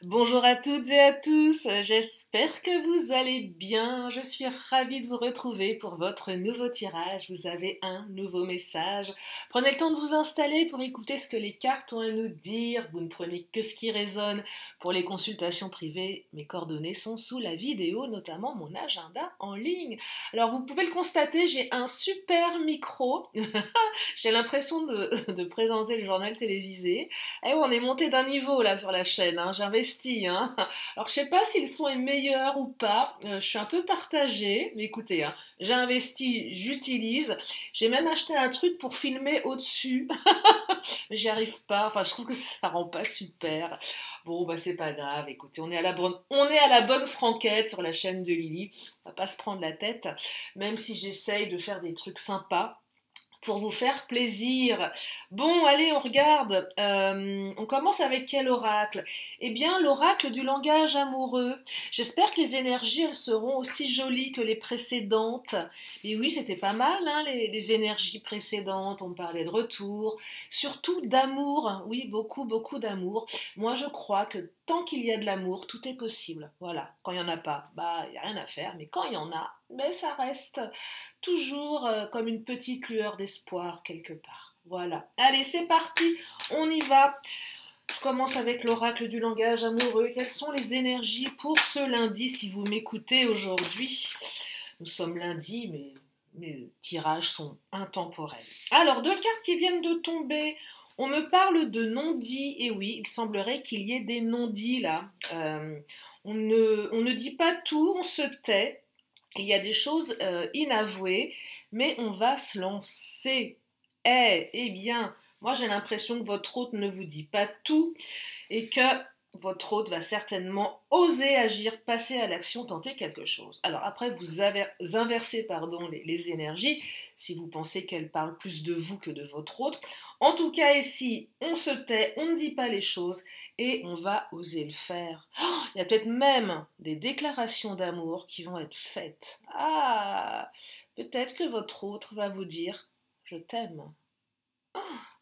Bonjour à toutes et à tous, j'espère que vous allez bien. Je suis ravie de vous retrouver pour votre nouveau tirage. Vous avez un nouveau message. Prenez le temps de vous installer pour écouter ce que les cartes ont à nous dire. Vous ne prenez que ce qui résonne. Pour les consultations privées, mes coordonnées sont sous la vidéo, notamment mon agenda en ligne. Alors vous pouvez le constater, j'ai un super micro. J'ai l'impression de présenter le journal télévisé. Eh ouais, on est monté d'un niveau là sur la chaîne, hein, j'investis. Hein. Alors je sais pas si le son est meilleur ou pas, je suis un peu partagée, mais écoutez, hein, j'ai investi, j'utilise. J'ai même acheté un truc pour filmer au-dessus, mais j'y arrive pas, enfin je trouve que ça rend pas super. Bon bah c'est pas grave, écoutez, on est à la bonne franquette sur la chaîne de Lily, on va pas se prendre la tête, même si j'essaye de faire des trucs sympas pour vous faire plaisir. Bon, allez, on regarde. On commence avec quel oracle? Eh bien, l'oracle du langage amoureux. J'espère que les énergies, elles seront aussi jolies que les précédentes. Et oui, c'était pas mal, hein, les énergies précédentes. On parlait de retour, surtout d'amour. Oui, beaucoup, beaucoup d'amour. Moi, je crois que tant qu'il y a de l'amour, tout est possible. Voilà. Quand il n'y en a pas, bah, il n'y a rien à faire. Mais quand il y en a, mais ça reste toujours comme une petite lueur d'espoir quelque part. Voilà. Allez, c'est parti, on y va. Je commence avec l'oracle du langage amoureux. Quelles sont les énergies pour ce lundi si vous m'écoutez aujourd'hui? Nous sommes lundi, mais mes tirages sont intemporels. Alors, deux cartes qui viennent de tomber. On me parle de non-dits, et oui, il semblerait qu'il y ait des non-dits là. On ne dit pas tout, on se tait. Il y a des choses inavouées, mais on va se lancer. Eh bien, moi j'ai l'impression que votre hôte ne vous dit pas tout et que votre hôte va certainement oser agir, passer à l'action, tenter quelque chose. Alors après, vous inversez les énergies si vous pensez qu'elle parle plus de vous que de votre hôte. En tout cas, ici, on se tait, on ne dit pas les choses et on va oser le faire. Oh, il y a peut-être même des déclarations d'amour qui vont être faites. Ah, peut-être que votre hôte va vous dire je t'aime.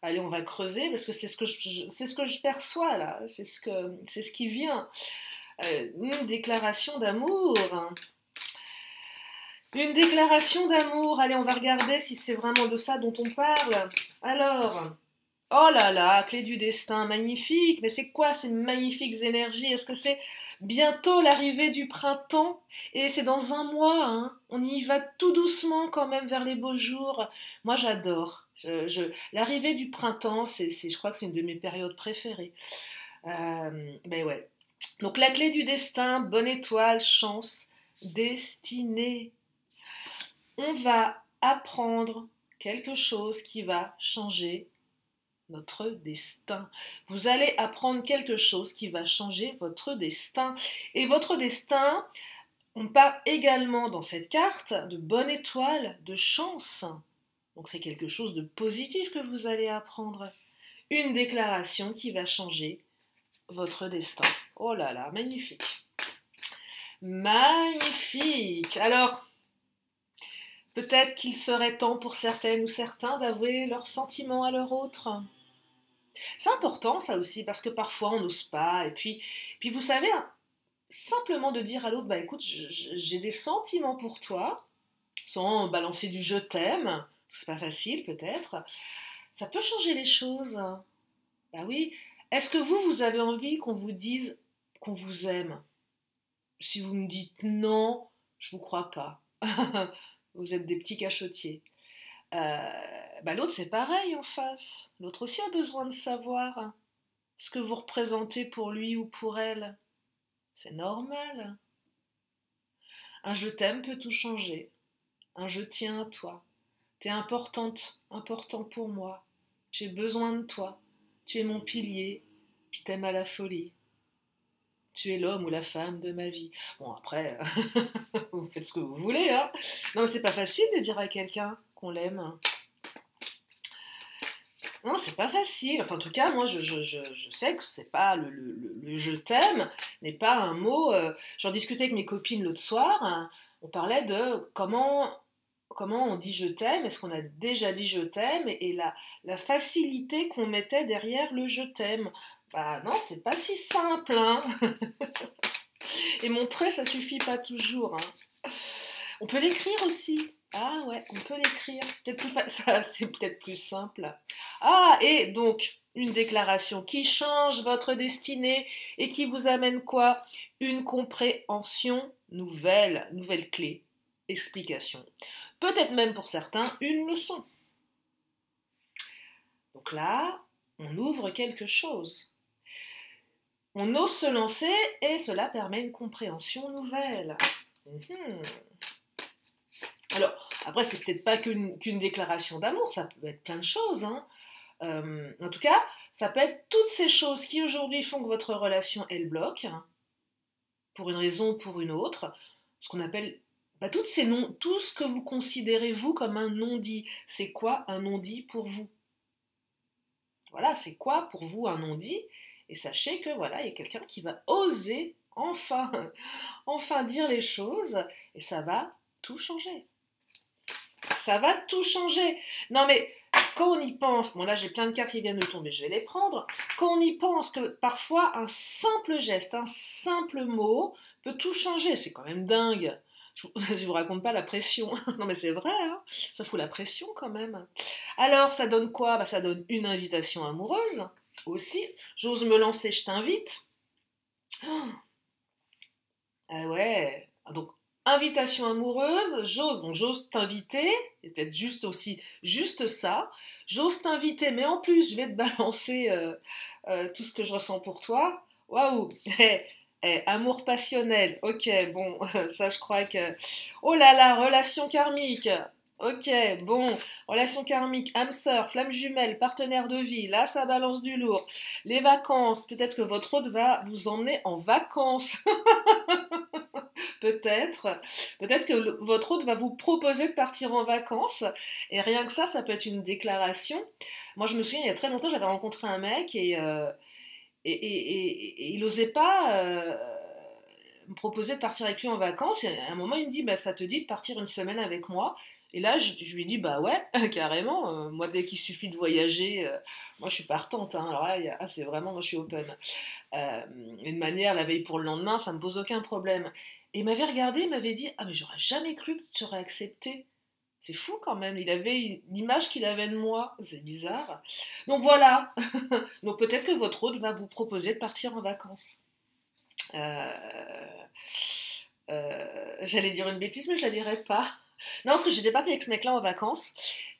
Allez, on va creuser parce que c'est ce que je perçois là, c'est ce qui vient. Une déclaration d'amour. Une déclaration d'amour. Allez, on va regarder si c'est vraiment de ça dont on parle. Alors, oh là là, clé du destin, magnifique. Mais c'est quoi ces magnifiques énergies? Est-ce que c'est bientôt l'arrivée du printemps? Et c'est dans un mois, hein. On y va tout doucement quand même vers les beaux jours. Moi, j'adore. L'arrivée du printemps, je crois que c'est une de mes périodes préférées. Ben ouais. Donc la clé du destin, bonne étoile, chance, destinée. On va apprendre quelque chose qui va changer notre destin. Vous allez apprendre quelque chose qui va changer votre destin. Et votre destin, on parle également dans cette carte de bonne étoile, de chance. Donc c'est quelque chose de positif que vous allez apprendre. Une déclaration qui va changer votre destin. Oh là là, magnifique. Magnifique. Alors, peut-être qu'il serait temps pour certaines ou certains d'avouer leurs sentiments à leur autre. C'est important ça aussi parce que parfois on n'ose pas. Et puis vous savez, simplement de dire à l'autre, bah écoute, j'ai des sentiments pour toi, sans balancer du je t'aime, c'est pas facile peut-être, ça peut changer les choses. Bah oui. Est-ce que vous avez envie qu'on vous dise qu'on vous aime? Si vous me dites non, je vous crois pas. Vous êtes des petits cachotiers. Bah l'autre c'est pareil en face. L'autre aussi a besoin de savoir ce que vous représentez pour lui ou pour elle. C'est normal. Un je t'aime peut tout changer. Un je tiens à toi. T'es importante, important pour moi. J'ai besoin de toi. Tu es mon pilier. Je t'aime à la folie. Tu es l'homme ou la femme de ma vie. Bon, après, vous faites ce que vous voulez, hein. Non, mais c'est pas facile de dire à quelqu'un qu'on l'aime. Non, c'est pas facile. Enfin, en tout cas, moi, je sais que c'est pas le je t'aime n'est pas un mot. J'en discutais avec mes copines l'autre soir. Hein, on parlait de comment on dit je t'aime, est-ce qu'on a déjà dit je t'aime, et la facilité qu'on mettait derrière le je t'aime. Bah non, c'est pas si simple, hein. Et montrer, ça suffit pas toujours, hein. On peut l'écrire aussi. Ah ouais, on peut l'écrire. C'est peut-être plus simple. Ah, et donc, une déclaration qui change votre destinée et qui vous amène quoi? Une compréhension nouvelle, nouvelle clé, explication. Peut-être même pour certains, une leçon. Donc là, on ouvre quelque chose. On ose se lancer et cela permet une compréhension nouvelle. Alors, après, c'est peut-être pas qu'une déclaration d'amour, ça peut être plein de choses, hein. En tout cas, ça peut être toutes ces choses qui aujourd'hui font que votre relation, elle bloque, hein, pour une raison ou pour une autre, ce qu'on appelle toutes ces non, tout ce que vous considérez vous comme un non-dit. C'est quoi un non-dit pour vous? Voilà, c'est quoi pour vous un non-dit? Et sachez que voilà, il y a quelqu'un qui va oser enfin, enfin dire les choses et ça va tout changer. Ça va tout changer. Non mais quand on y pense, bon là j'ai plein de cartes qui viennent de tomber, je vais les prendre. Quand on y pense que parfois un simple geste, un simple mot peut tout changer, c'est quand même dingue. Je vous raconte pas la pression. Non mais c'est vrai, hein, ça fout la pression quand même. Alors ça donne quoi? Bah, ça donne une invitation amoureuse aussi. J'ose me lancer, je t'invite. Ah ouais, donc invitation amoureuse, j'ose t'inviter, et peut-être juste aussi, juste ça, j'ose t'inviter, mais en plus je vais te balancer tout ce que je ressens pour toi. Waouh, amour passionnel, ok, bon, ça je crois que... Oh là là, relation karmique, ok, bon, relation karmique, âme sœur, flamme jumelle, partenaire de vie, là ça balance du lourd. Les vacances, peut-être que votre hôte va vous emmener en vacances. Peut-être, peut-être que votre hôte va vous proposer de partir en vacances et rien que ça peut être une déclaration. Moi, je me souviens, il y a très longtemps, j'avais rencontré un mec et il n'osait pas me proposer de partir avec lui en vacances. Et à un moment, il me dit, bah, ça te dit de partir une semaine avec moi? Et là, je lui dis, bah ouais, carrément. Moi, dès qu'il suffit de voyager, moi, je suis partante, hein. Alors là, c'est vraiment, moi, je suis open. Une manière, la veille pour le lendemain, ça me pose aucun problème. Et il m'avait regardé, il m'avait dit, ah mais j'aurais jamais cru que tu aurais accepté. C'est fou quand même, il avait l'image qu'il avait de moi, c'est bizarre. Donc voilà, donc peut-être que votre hôte va vous proposer de partir en vacances. Euh, J'allais dire une bêtise, mais je la dirais pas. Non, parce que j'étais partie avec ce mec-là en vacances.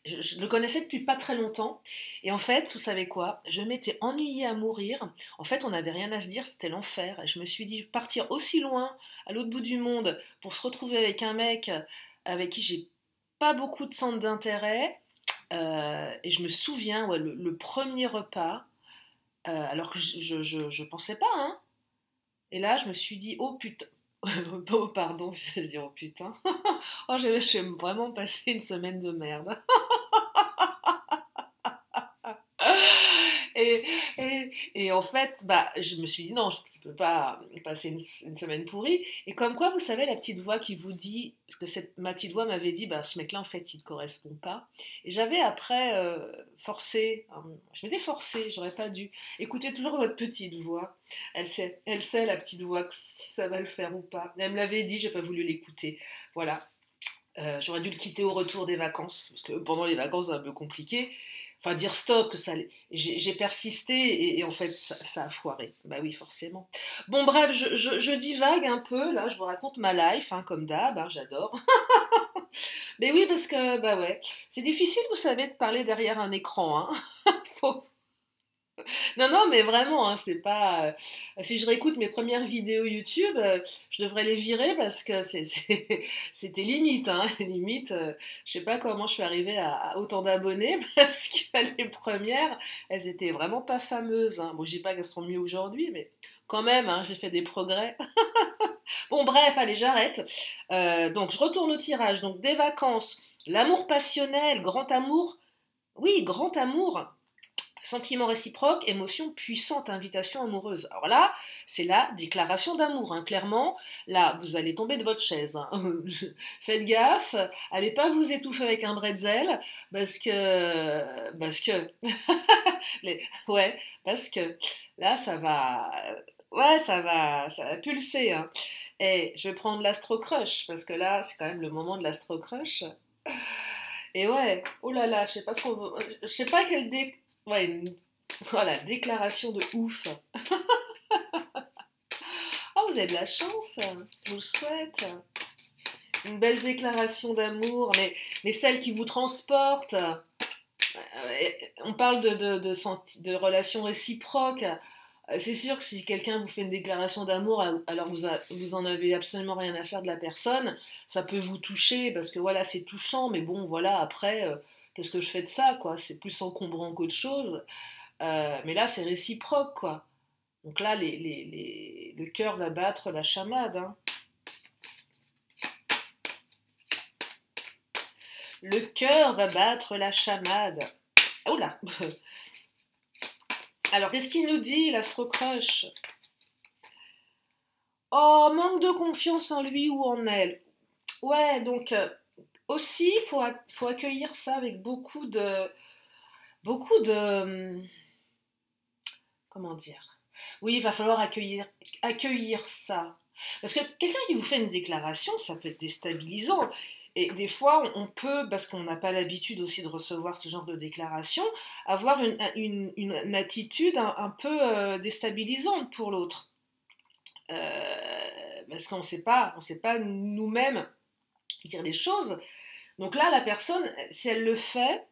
Je le connaissais depuis pas très longtemps. Et en fait, vous savez quoi? Je m'étais ennuyée à mourir. En fait, on n'avait rien à se dire, c'était l'enfer. Et je me suis dit, partir aussi loin, à l'autre bout du monde, pour se retrouver avec un mec avec qui j'ai pas beaucoup de centre d'intérêt. Et je me souviens, ouais, le premier repas, alors que je pensais pas, hein. Et là, je me suis dit, oh putain. Oh, pardon, je vais dire oh putain. Oh, je vais vraiment passer une semaine de merde. Et, et en fait, bah, je me suis dit non, je ne peux pas passer une semaine pourrie. Et comme quoi, vous savez, la petite voix qui vous dit, parce que ma petite voix m'avait dit, bah, ce mec-là, en fait, il ne correspond pas. Et j'avais après forcé, je m'étais forcée, j'aurais pas dû. Écoutez toujours votre petite voix. Elle sait la petite voix, si ça va le faire ou pas. Elle me l'avait dit, j'ai pas voulu l'écouter. Voilà. J'aurais dû le quitter au retour des vacances, parce que pendant les vacances, c'est un peu compliqué. Enfin, dire stop, que ça, j'ai persisté et en fait, ça a foiré. Bah oui, forcément. Bon, bref, je divague un peu, là, je vous raconte ma life, hein, comme d'hab, hein, j'adore. Mais oui, parce que, bah ouais, c'est difficile, vous savez, de parler derrière un écran, hein. Faut, non, non, mais vraiment, hein, c'est pas. Si je réécoute mes premières vidéos YouTube, je devrais les virer parce que c'était limite, hein, limite. Je sais pas comment je suis arrivée à autant d'abonnés parce que les premières, elles étaient vraiment pas fameuses, hein. Bon, je dis pas qu'elles sont mieux aujourd'hui, mais quand même, hein, j'ai fait des progrès. Bon, bref, allez, j'arrête. Donc, je retourne au tirage. Donc, des vacances, l'amour passionnel, grand amour. Oui, grand amour. Sentiment réciproque, émotion puissante, invitation amoureuse. Alors là, c'est la déclaration d'amour, hein. Clairement, là, vous allez tomber de votre chaise, hein. Faites gaffe, allez pas vous étouffer avec un bretzel, parce que, ouais, parce que là, ouais, ça va pulser, hein. Et je vais prendre l'astro crush, parce que là, c'est quand même le moment de l'astro crush. Et ouais, oh là là, je sais pas ce qu'on veut, je sais pas quelle ouais, voilà, déclaration de ouf. Oh, vous avez de la chance, je vous le souhaite. Une belle déclaration d'amour, mais celle qui vous transporte. On parle de relations réciproques. C'est sûr que si quelqu'un vous fait une déclaration d'amour, alors vous en avez absolument rien à faire de la personne, ça peut vous toucher parce que voilà, c'est touchant, mais bon, voilà, après, qu'est-ce que je fais de ça, quoi? C'est plus encombrant qu'autre chose. Mais là, c'est réciproque, quoi. Donc là, le cœur va battre la chamade, hein. Le cœur va battre la chamade. Oh là. Alors, qu'est-ce qu'il nous dit, l'astro-crush? Oh, manque de confiance en lui ou en elle. Ouais, donc aussi, faut accueillir ça avec beaucoup de, comment dire? Oui, il va falloir accueillir ça. Parce que quelqu'un qui vous fait une déclaration, ça peut être déstabilisant. Et des fois, on peut, parce qu'on n'a pas l'habitude aussi de recevoir ce genre de déclaration, avoir une attitude un peu déstabilisante pour l'autre. Parce qu'on ne sait pas nous-mêmes dire des choses. Donc là, la personne, si elle le fait,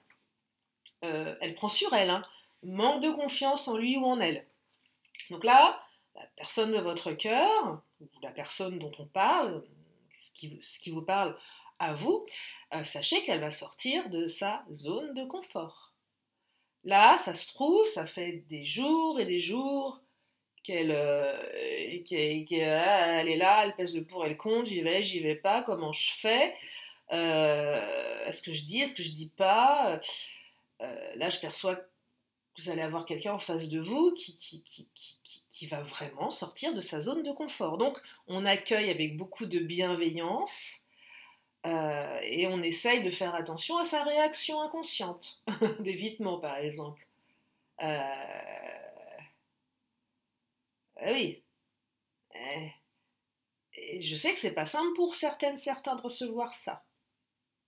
elle prend sur elle, hein. Manque de confiance en lui ou en elle. Donc là, la personne de votre cœur, ou la personne dont on parle, ce qui vous parle à vous, sachez qu'elle va sortir de sa zone de confort. Là, ça se trouve, ça fait des jours et des jours qu'elle est là, elle pèse le pour et le contre, j'y vais pas, comment je fais, est-ce que je dis, est-ce que je dis pas, là je perçois que vous allez avoir quelqu'un en face de vous qui va vraiment sortir de sa zone de confort. Donc on accueille avec beaucoup de bienveillance et on essaye de faire attention à sa réaction inconsciente, d'évitement par exemple. Oui, euh, et je sais que c'est pas simple pour certains de recevoir ça.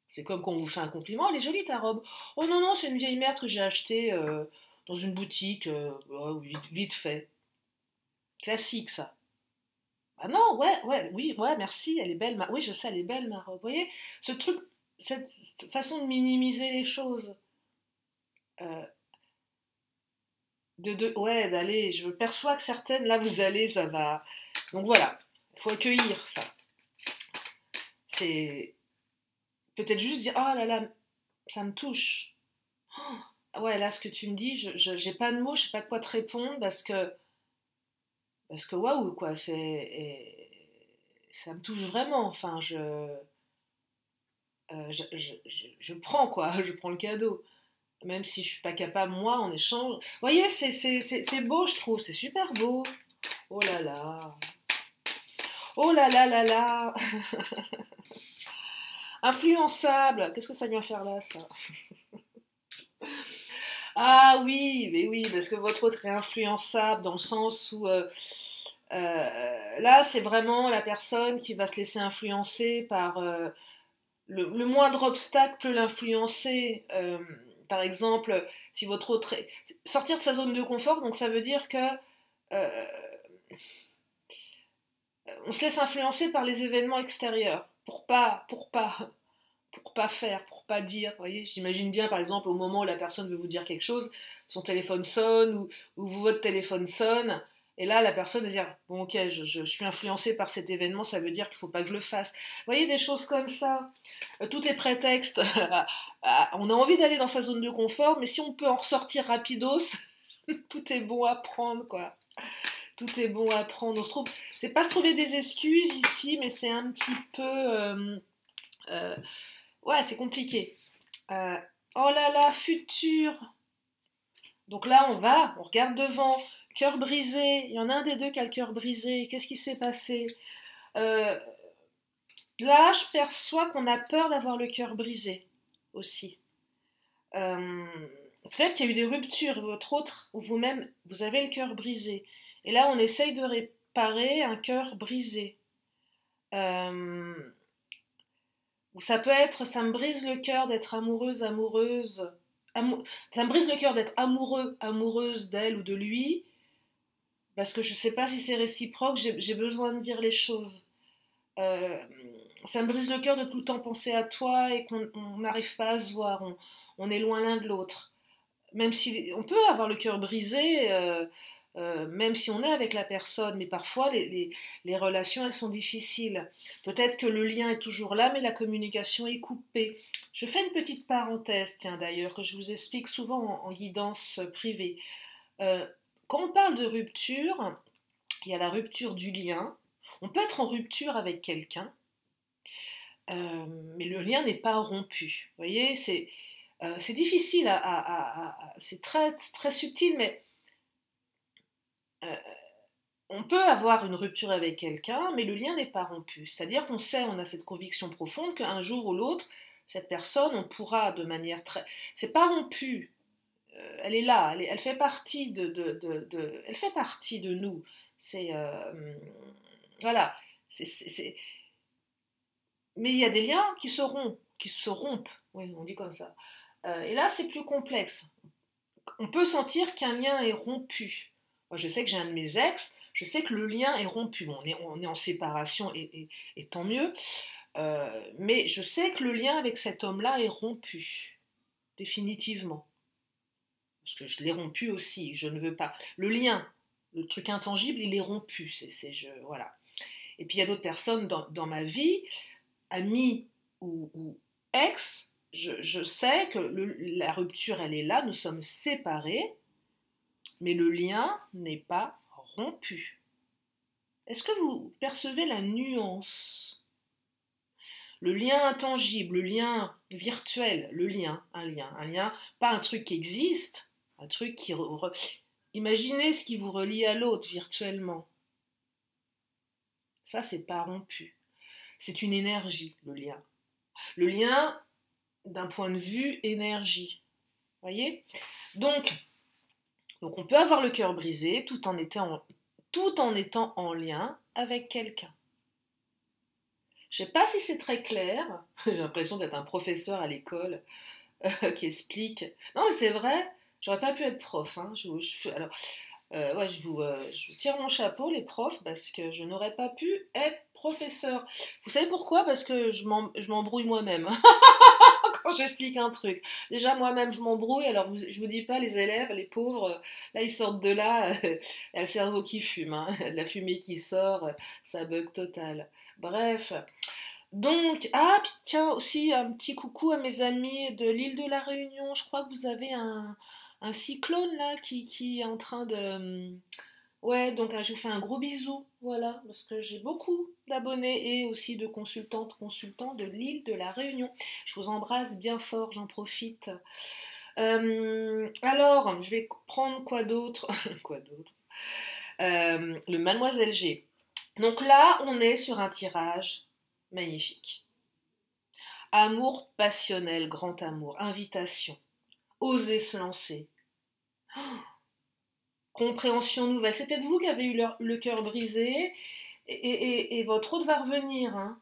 C'est comme quand on vous fait un compliment, elle est jolie ta robe. Oh non, non, c'est une vieille merde que j'ai achetée dans une boutique, oh, vite fait. Classique ça. Ah non, ouais, ouais, oui, ouais, merci, elle est belle. Oui, je sais, elle est belle ma robe. Vous voyez, ce truc, cette façon de minimiser les choses, euh, ouais, d'aller, je perçois que certaines, là vous allez, ça va. Donc voilà, il faut accueillir ça. C'est peut-être juste dire, oh là là, ça me touche. Oh, ouais, là, ce que tu me dis, j'ai pas de mots, je sais pas de quoi te répondre parce que waouh, quoi, ça me touche vraiment. Enfin, je prends, quoi, je prends le cadeau. Même si je suis pas capable, moi, en échange. Vous voyez, c'est beau, je trouve, c'est super beau. Oh là là. Oh là là là là. Influençable. Qu'est-ce que ça vient faire là, ça? Ah oui, mais oui, parce que votre autre est influençable dans le sens où là, c'est vraiment la personne qui va se laisser influencer par le moindre obstacle peut l'influencer. Par exemple, si votre autre est... Sortir de sa zone de confort, donc ça veut dire que euh, on se laisse influencer par les événements extérieurs pour pas faire, pour pas dire. Vous voyez, j'imagine bien, par exemple, au moment où la personne veut vous dire quelque chose, son téléphone sonne ou votre téléphone sonne. Et là, la personne va dire, bon ok, je suis influencée par cet événement, ça veut dire qu'il ne faut pas que je le fasse. Vous voyez, des choses comme ça. Tout est prétexte. On a envie d'aller dans sa zone de confort, mais si on peut en ressortir rapidos, tout est bon à prendre, quoi. Tout est bon à prendre. C'est pas se trouver des excuses ici, mais c'est un petit peu... euh, ouais, c'est compliqué. Euh, oh là là, futur Donc là, on regarde devant, cœur brisé, il y en a un des deux qui a le cœur brisé, qu'est-ce qui s'est passé? Euh, Là, je perçois qu'on a peur d'avoir le cœur brisé aussi. Euh, Peut-être qu'il y a eu des ruptures, votre autre, ou vous-même, vous avez le cœur brisé. Et là, on essaye de réparer un cœur brisé. Euh, ou ça peut être, ça me brise le cœur d'être amoureuse, amoureuse. Ça me brise le cœur d'être amoureux, amoureuse d'elle ou de lui, parce que je ne sais pas si c'est réciproque, j'ai besoin de dire les choses. Euh, Ça me brise le cœur de tout le temps penser à toi et qu'on n'arrive pas à se voir, on est loin l'un de l'autre. Même si on peut avoir le cœur brisé, même si on est avec la personne, mais parfois les relations elles sont difficiles. Peut-être que le lien est toujours là, mais la communication est coupée. Je fais une petite parenthèse, tiens d'ailleurs, que je vous explique souvent en guidance privée. Euh, Quand on parle de rupture, il y a la rupture du lien. On peut être en rupture avec quelqu'un, mais le lien n'est pas rompu. Vous voyez, c'est difficile c'est très, très subtil, mais euh, on peut avoir une rupture avec quelqu'un, mais le lien n'est pas rompu. C'est-à-dire qu'on sait, on a cette conviction profonde qu'un jour ou l'autre, cette personne, on pourra de manière très... C'est pas rompu, elle est là, elle fait partie elle fait partie de nous. C'est... voilà. Mais il y a des liens qui se rompent. Oui, on dit comme ça. Et là, c'est plus complexe. On peut sentir qu'un lien est rompu. Moi, je sais que j'ai un de mes ex, je sais que le lien est rompu. Bon, on est en séparation et tant mieux. Mais je sais que le lien avec cet homme-là est rompu. Définitivement. Parce que je l'ai rompu aussi. Je ne veux pas. Le lien, le truc intangible, il est rompu. Voilà. Et puis il y a d'autres personnes dans ma vie, amis ou ex, je sais que la rupture, elle est là, nous sommes séparés, mais le lien n'est pas rompu. Est-ce que vous percevez la nuance? Le lien intangible, le lien virtuel, un lien, pas un truc qui existe, un truc qui... Imaginez ce qui vous relie à l'autre virtuellement. Ça, c'est pas rompu. C'est une énergie, le lien. Le lien, d'un point de vue énergie. Voyez? Donc on peut avoir le cœur brisé tout en étant en lien avec quelqu'un. Je ne sais pas si c'est très clair. J'ai l'impression d'être un professeur à l'école qui explique. Non, mais c'est vrai. J'aurais pas pu être prof. Hein. Alors, ouais, je vous tire mon chapeau, les profs, parce que je n'aurais pas pu être professeur. Vous savez pourquoi? Parce que je m'embrouille moi-même. Quand j'explique un truc. Déjà, moi-même, je m'embrouille, alors je vous dis pas, les élèves, les pauvres, là, ils sortent de là, il y a le cerveau qui fume, hein, la fumée qui sort, ça bug total. Bref. Donc, ah, puis tiens, aussi un petit coucou à mes amis de l'île de la Réunion. Je crois que vous avez un cyclone là qui est en train de, ouais, donc je vous fais un gros bisou, voilà, parce que j'ai beaucoup d'abonnés et aussi de consultantes, consultants de l'île de la Réunion. Je vous embrasse bien fort, j'en profite. Alors, je vais prendre quoi d'autre? Quoi d'autre? Le Mademoiselle G. Donc là, on est sur un tirage magnifique. Amour passionnel, grand amour, invitation, oser se lancer. Compréhension nouvelle. C'est peut-être vous qui avez eu le cœur brisé et votre autre va revenir. Hein.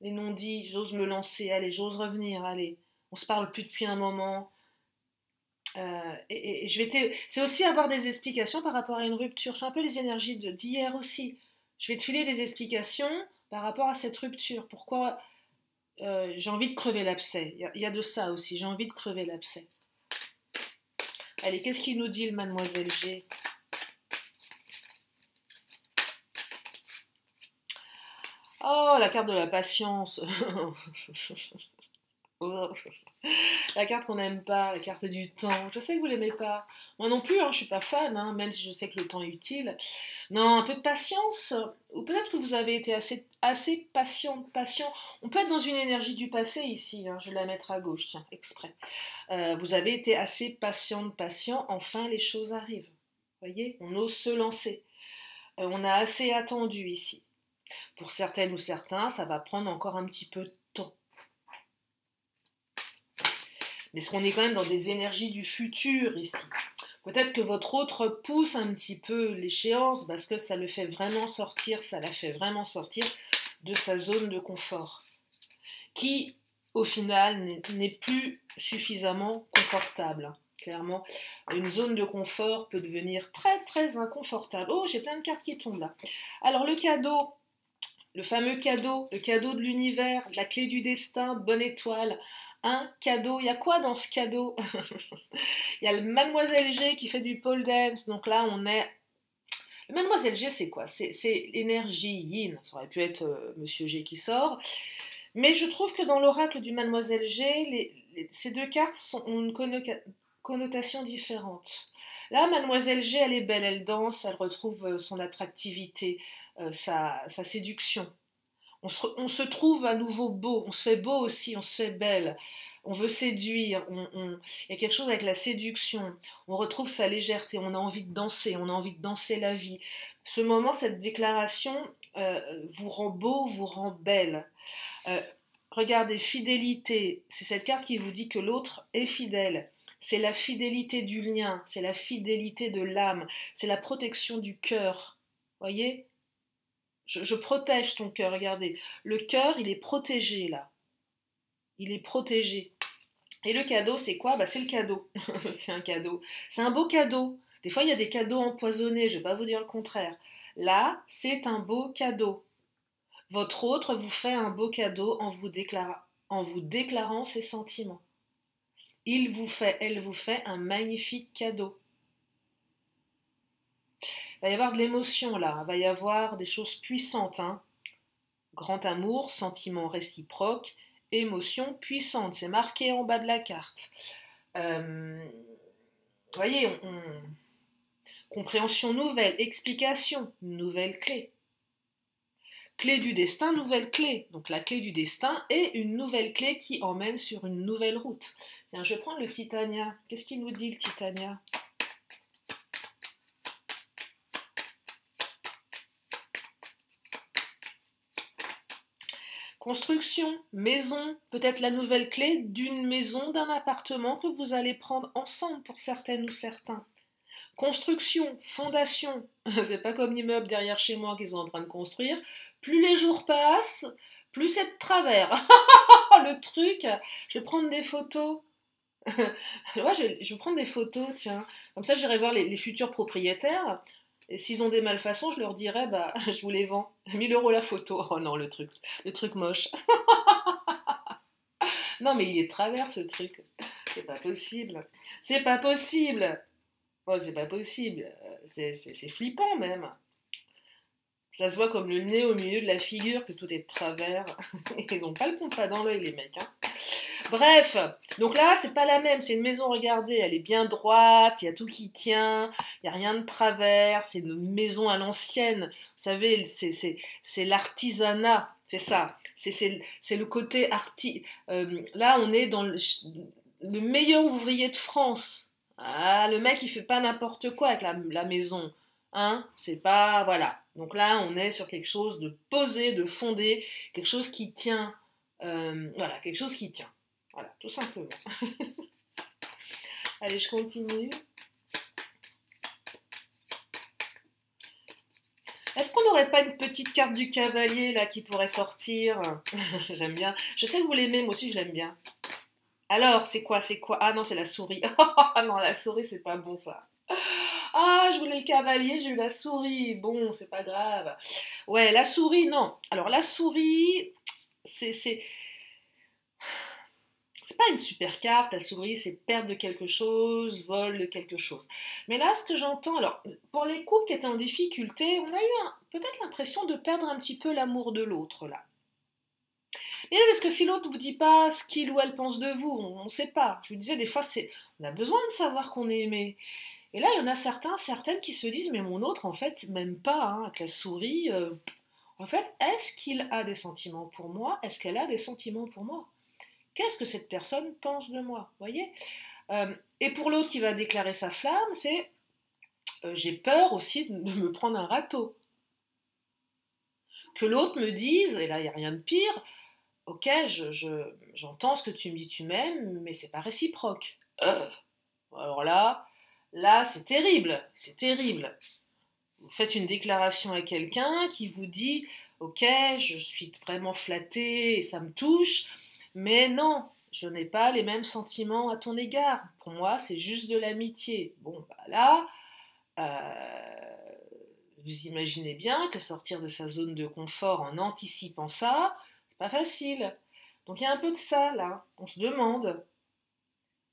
Les non-dits, j'ose me lancer, allez, j'ose revenir, allez. On se parle plus depuis un moment. C'est aussi avoir des explications par rapport à une rupture. C'est un peu les énergies d'hier aussi. Je vais te filer des explications par rapport à cette rupture. Pourquoi j'ai envie de crever l'abcès. Il y a de ça aussi, j'ai envie de crever l'abcès. Allez, qu'est-ce qu'il nous dit le Mademoiselle G? Oh, la carte de la patience. Oh. La carte qu'on n'aime pas, la carte du temps. Je sais que vous l'aimez pas. Moi non plus, hein, je suis pas fan, hein, même si je sais que le temps est utile. Non, un peu de patience. Ou peut-être que vous avez été assez patient. On peut être dans une énergie du passé ici. Hein, je vais la mettre à gauche, tiens, exprès. Vous avez été assez patient. Enfin, les choses arrivent. Voyez, on ose se lancer. On a assez attendu ici. Pour certaines ou certains, ça va prendre encore un petit peu de temps. Mais est-ce qu'on est quand même dans des énergies du futur ici? Peut-être que votre autre pousse un petit peu l'échéance parce que ça le fait vraiment sortir, ça la fait vraiment sortir de sa zone de confort, qui au final n'est plus suffisamment confortable. Clairement, une zone de confort peut devenir très très inconfortable. Oh, j'ai plein de cartes qui tombent là. Alors le cadeau, le fameux cadeau, le cadeau de l'univers, la clé du destin, bonne étoile, un cadeau. Il y a quoi dans ce cadeau? Il y a le Mademoiselle G qui fait du pole dance, donc là on est... Le Mademoiselle G c'est quoi? C'est l'énergie yin, ça aurait pu être Monsieur G qui sort, mais je trouve que dans l'oracle du Mademoiselle G, ces deux cartes ont une connotation différente. Là, Mademoiselle G, elle est belle, elle danse, elle retrouve son attractivité, sa séduction. On se trouve à nouveau beau, on se fait beau aussi, on se fait belle, on veut séduire, il y a quelque chose avec la séduction, on retrouve sa légèreté, on a envie de danser, on a envie de danser la vie. Ce moment, cette déclaration vous rend beau, vous rend belle. Euh, Regardez, fidélité, c'est cette carte qui vous dit que l'autre est fidèle. C'est la fidélité du lien, c'est la fidélité de l'âme, c'est la protection du cœur. Voyez, je protège ton cœur, regardez. Le cœur, il est protégé là. Il est protégé. Et le cadeau, c'est quoi? Bah, c'est le cadeau. C'est un cadeau. C'est un beau cadeau. Des fois, il y a des cadeaux empoisonnés, je ne vais pas vous dire le contraire. Là, c'est un beau cadeau. Votre autre vous fait un beau cadeau en vous déclarant ses sentiments. Elle vous fait un magnifique cadeau. Il va y avoir de l'émotion là, il va y avoir des choses puissantes. Hein. Grand amour, sentiment réciproque, émotion puissante, c'est marqué en bas de la carte. Voyez, compréhension nouvelle, explication, nouvelle clé. Clé du destin, nouvelle clé. Donc la clé du destin est une nouvelle clé qui emmène sur une nouvelle route. Tiens, je vais prendre le Titania. Qu'est-ce qu'il nous dit le Titania? Construction, maison, peut-être la nouvelle clé d'une maison, d'un appartement que vous allez prendre ensemble pour certaines ou certains. Construction, fondation, c'est pas comme l'immeuble derrière chez moi qu'ils sont en train de construire. Plus les jours passent, plus c'est de travers. Le truc, je vais prendre des photos. Ouais, je vais prendre des photos, tiens. Comme ça, j'irai voir les futurs propriétaires. Et s'ils ont des malfaçons, je leur dirai, bah, je vous les vends. 1 000 € la photo. Oh non, le truc moche. Non, mais il est de travers ce truc. C'est pas possible. C'est pas possible. Oh, c'est pas possible. C'est flippant même. Ça se voit comme le nez au milieu de la figure, que tout est de travers. Ils ont pas le compas dans l'œil, les mecs. Hein. Bref, donc là, c'est pas la même. C'est une maison, regardez, elle est bien droite, il y a tout qui tient, il n'y a rien de travers, c'est une maison à l'ancienne. Vous savez, c'est l'artisanat, c'est ça. C'est le côté là, on est dans le meilleur ouvrier de France. Ah, le mec, il fait pas n'importe quoi avec la maison. Hein, c'est pas. Voilà. Donc là, on est sur quelque chose de posé, de fondé, quelque chose qui tient. Voilà, quelque chose qui tient. Voilà, tout simplement. Allez, je continue. Est-ce qu'on n'aurait pas une petite carte du cavalier là qui pourrait sortir? J'aime bien. Je sais que vous l'aimez, moi aussi je l'aime bien. Alors, c'est quoi? Ah non, c'est la souris. Ah non, la souris, c'est pas bon ça. Ah, je voulais le cavalier, j'ai eu la souris. Bon, c'est pas grave. Ouais, la souris, non. Alors, la souris, c'est pas une super carte, la souris, c'est perdre de quelque chose, vol de quelque chose. Mais là, ce que j'entends, alors, pour les couples qui étaient en difficulté, on a eu peut-être l'impression de perdre un petit peu l'amour de l'autre, là. Et parce que si l'autre ne vous dit pas ce qu'il ou elle pense de vous, on ne sait pas. Je vous disais, des fois, on a besoin de savoir qu'on est aimé. Et là, il y en a certaines qui se disent, mais mon autre, en fait, même pas, hein, avec la souris. En fait, est-ce qu'il a des sentiments pour moi? Est-ce qu'elle a des sentiments pour moi? Qu'est-ce que cette personne pense de moi? Vous voyez? Et pour l'autre qui va déclarer sa flamme, c'est j'ai peur aussi de me prendre un râteau. Que l'autre me dise, et là il n'y a rien de pire, ok, j'entends ce que tu me dis, tu m'aimes, mais c'est pas réciproque. Alors là c'est terrible, c'est terrible. Vous faites une déclaration à quelqu'un qui vous dit, ok, je suis vraiment flattée et ça me touche, mais non, je n'ai pas les mêmes sentiments à ton égard. Pour moi, c'est juste de l'amitié. Bon, bah là, vous imaginez bien que sortir de sa zone de confort en anticipant ça, c'est pas facile. Donc il y a un peu de ça là. On se demande.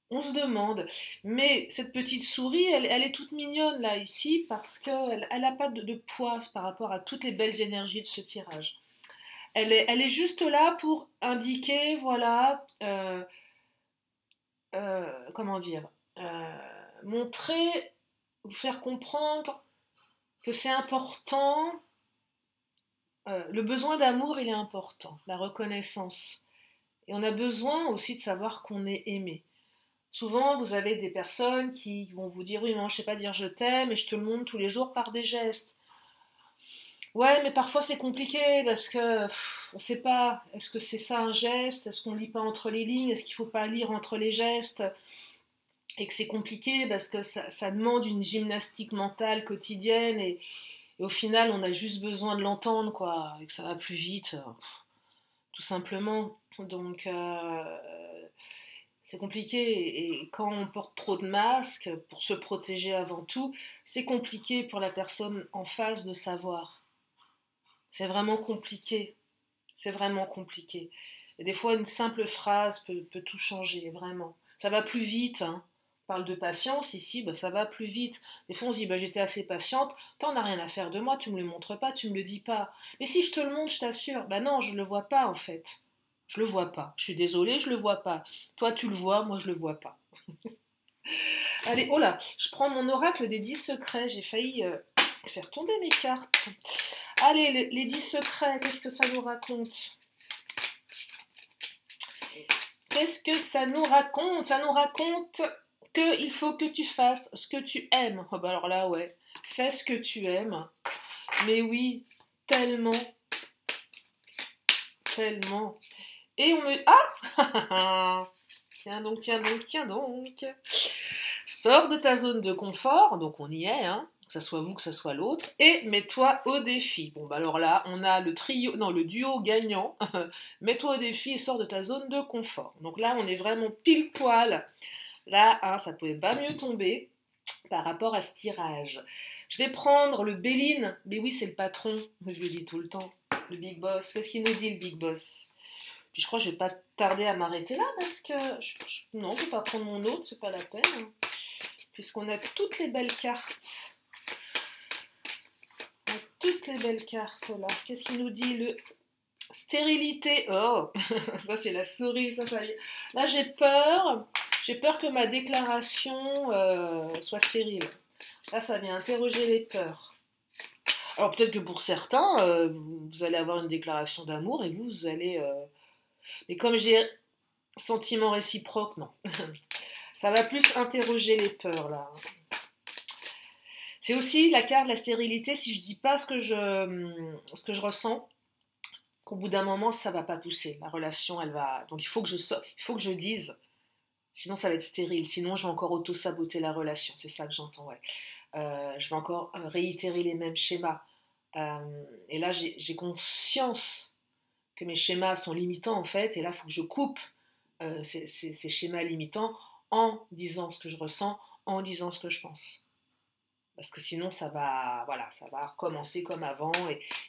On se demande. Mais cette petite souris, elle est toute mignonne là ici parce qu'elle n'a pas de poids par rapport à toutes les belles énergies de ce tirage. Elle est juste là pour indiquer, voilà, comment dire, montrer, vous faire comprendre que c'est important. Le besoin d'amour, il est important, la reconnaissance. Et on a besoin aussi de savoir qu'on est aimé. Souvent, vous avez des personnes qui vont vous dire, oui, non, je sais pas dire je t'aime, et je te le montre tous les jours par des gestes. Ouais, mais parfois c'est compliqué parce que on sait pas, est-ce que c'est ça un geste? Est-ce qu'on lit pas entre les lignes? Est-ce qu'il faut pas lire entre les gestes? Et que c'est compliqué parce que ça demande une gymnastique mentale quotidienne et au final on a juste besoin de l'entendre quoi, et que ça va plus vite, tout simplement. Donc c'est compliqué et quand on porte trop de masques pour se protéger avant tout, c'est compliqué pour la personne en face de savoir. C'est vraiment compliqué. C'est vraiment compliqué. Et des fois, une simple phrase peut tout changer, vraiment. Ça va plus vite, hein. On parle de patience, ici, bah, ça va plus vite. Des fois, on se dit, bah, j'étais assez patiente, t'en as rien à faire de moi, tu me le montres pas, tu me le dis pas. Mais si je te le montre, je t'assure, bah non, je le vois pas, en fait. Je le vois pas. Je suis désolée, je le vois pas. Toi, tu le vois, moi, je le vois pas. Allez, oh là, je prends mon oracle des 10 secrets. J'ai failli faire tomber mes cartes. Allez, les 10 secrets, qu'est-ce que ça nous raconte? Qu'est-ce que ça nous raconte? Ça nous raconte qu'il faut que tu fasses ce que tu aimes. Oh bah alors là, ouais. Fais ce que tu aimes. Mais oui, tellement, tellement. Et on me... Ah tiens donc, tiens donc, tiens donc. Sors de ta zone de confort, donc on y est, hein, que ce soit vous, que ce soit l'autre, et mets-toi au défi. Bon, bah alors là, on a le trio, non, le duo gagnant. Mets-toi au défi et sors de ta zone de confort. Donc là, on est vraiment pile poil. Là, hein, ça pouvait pas mieux tomber par rapport à ce tirage. Je vais prendre le Béline, mais oui, c'est le patron, je le dis tout le temps, le Big Boss. Qu'est-ce qu'il nous dit, le Big Boss? Puis je crois que je vais pas tarder à m'arrêter là parce que non, je vais pas prendre mon autre, c'est pas la peine. Puisqu'on a toutes les belles cartes. On a toutes les belles cartes là. Qu'est-ce qu'il nous dit? Le stérilité. Oh, ça c'est la souris, ça vient. Là j'ai peur. J'ai peur que ma déclaration soit stérile. Là ça vient interroger les peurs. Alors peut-être que pour certains, vous allez avoir une déclaration d'amour et vous allez... Mais comme j'ai sentiment réciproque, non. Ça va plus interroger les peurs là. C'est aussi la carte de la stérilité. Si je dis pas ce que je ressens, qu'au bout d'un moment ça va pas pousser. La relation, elle va. Donc il faut que je dise. Sinon ça va être stérile. Sinon je vais encore auto-saboter la relation. C'est ça que j'entends. Ouais. Je vais encore réitérer les mêmes schémas. Et là j'ai conscience que mes schémas sont limitants en fait. Et là il faut que je coupe ces schémas limitants en disant ce que je ressens, en disant ce que je pense. Parce que sinon, voilà, ça va recommencer comme avant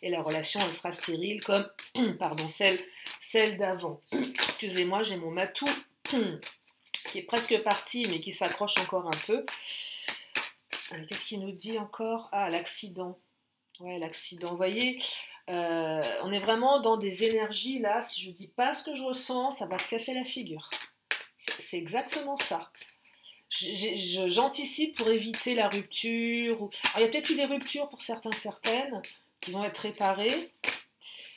et la relation, elle sera stérile comme pardon, celle d'avant. Excusez-moi, j'ai mon matou qui est presque parti, mais qui s'accroche encore un peu. Qu'est-ce qu'il nous dit encore? Ah, l'accident. Ouais, l'accident. Vous voyez, on est vraiment dans des énergies là. Si je dis pas ce que je ressens, ça va se casser la figure. C'est exactement ça. J'anticipe pour éviter la rupture. Alors, il y a peut-être eu des ruptures pour certains, certaines, qui vont être réparées.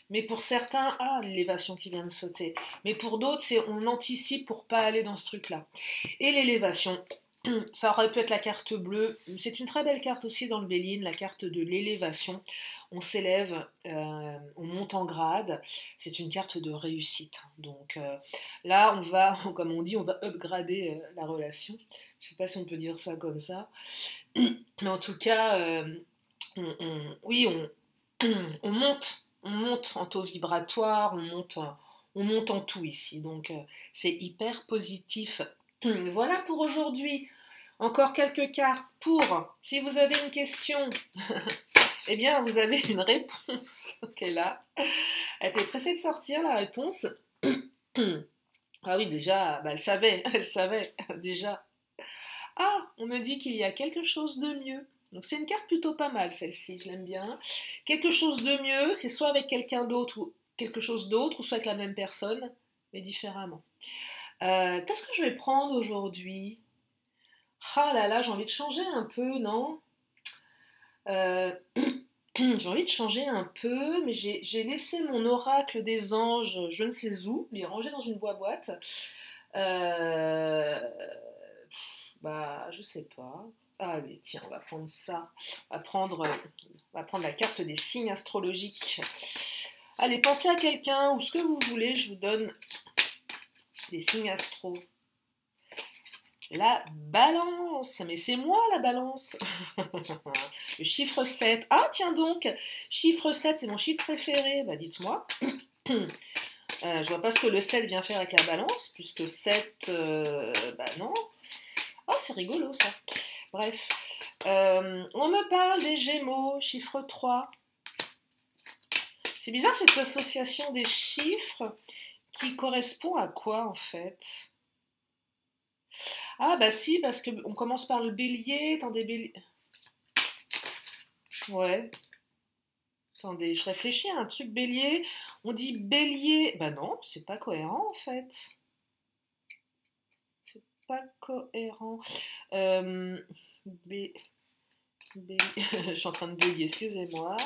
Mais pour certains, ah, l'élévation qui vient de sauter. Mais pour d'autres, c'est on anticipe pour pas aller dans ce truc-là. Et l'élévation, ça aurait pu être la carte bleue. C'est une très belle carte aussi dans le Béline, la carte de l'élévation. On s'élève, on monte en grade. C'est une carte de réussite. Donc là, on va, comme on dit, on va upgrader la relation. Je sais pas si on peut dire ça comme ça. Mais en tout cas, oui, on monte en taux vibratoire, on monte en tout ici. Donc c'est hyper positif. Voilà pour aujourd'hui. Encore quelques cartes pour, si vous avez une question, eh bien vous avez une réponse qui est là. Elle était pressée de sortir la réponse. Ah oui, déjà, bah, elle savait déjà. Ah, on me dit qu'il y a quelque chose de mieux. Donc c'est une carte plutôt pas mal celle-ci, je l'aime bien. Quelque chose de mieux, c'est soit avec quelqu'un d'autre ou quelque chose d'autre, ou soit avec la même personne, mais différemment. Qu'est-ce que je vais prendre aujourd'hui? Ah là là, j'ai envie de changer un peu, non? Euh, j'ai envie de changer un peu, mais j'ai laissé mon oracle des anges, je ne sais où, il est rangé dans une boîte. Euh, Bah, je sais pas. Ah, allez, tiens, on va prendre ça. On va prendre la carte des signes astrologiques. Allez, pensez à quelqu'un ou ce que vous voulez, je vous donne des signes astro. La balance, mais c'est moi la balance. Le chiffre 7. Ah, tiens donc, chiffre 7, c'est mon chiffre préféré. Bah, dites-moi. Je vois pas ce que le 7 vient faire avec la balance, puisque 7, bah non. Oh, c'est rigolo ça. Bref. On me parle des Gémeaux, chiffre 3. C'est bizarre cette association des chiffres qui correspond à quoi en fait? Ah bah si, parce qu'on commence par le bélier. Attendez, bélier. Ouais. Attendez, je réfléchis à un truc bélier. On dit bélier. Bah non, c'est pas cohérent en fait. C'est pas cohérent. Euh, bé- je suis en train de bélier, excusez-moi.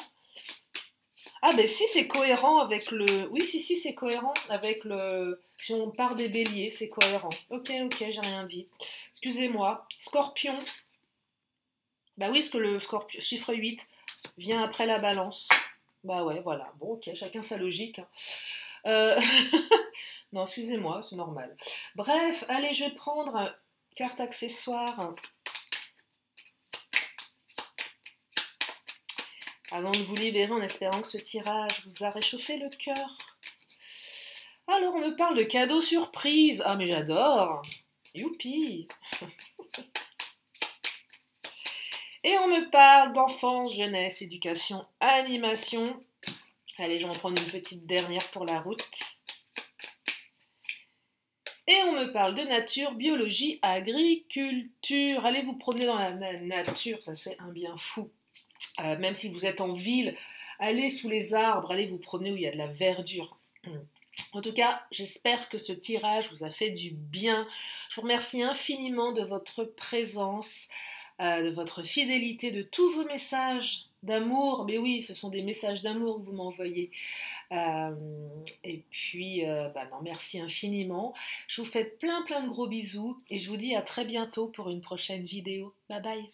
Ah ben si, c'est cohérent avec le... Oui, si, c'est cohérent avec le... Si on part des béliers, c'est cohérent. Ok, j'ai rien dit. Excusez-moi. Scorpion. Bah oui, parce que le scorpion, chiffre 8 vient après la balance. Bah ouais, voilà. Bon, ok, chacun sa logique. Hein. Euh, non, excusez-moi, c'est normal. Bref, allez, je vais prendre carte accessoire. Avant de vous libérer en espérant que ce tirage vous a réchauffé le cœur. Alors, on me parle de cadeaux surprises. Ah, mais j'adore. Youpi. Et on me parle d'enfance, jeunesse, éducation, animation. Allez, je vais en prendre une petite dernière pour la route. Et on me parle de nature, biologie, agriculture. Allez vous promener dans la nature, ça fait un bien fou. Même si vous êtes en ville, allez sous les arbres, allez vous promener où il y a de la verdure. En tout cas, j'espère que ce tirage vous a fait du bien. Je vous remercie infiniment de votre présence, de votre fidélité, de tous vos messages d'amour. Mais oui, ce sont des messages d'amour que vous m'envoyez. Et puis, bah non, merci infiniment. Je vous fais plein de gros bisous et je vous dis à très bientôt pour une prochaine vidéo. Bye bye.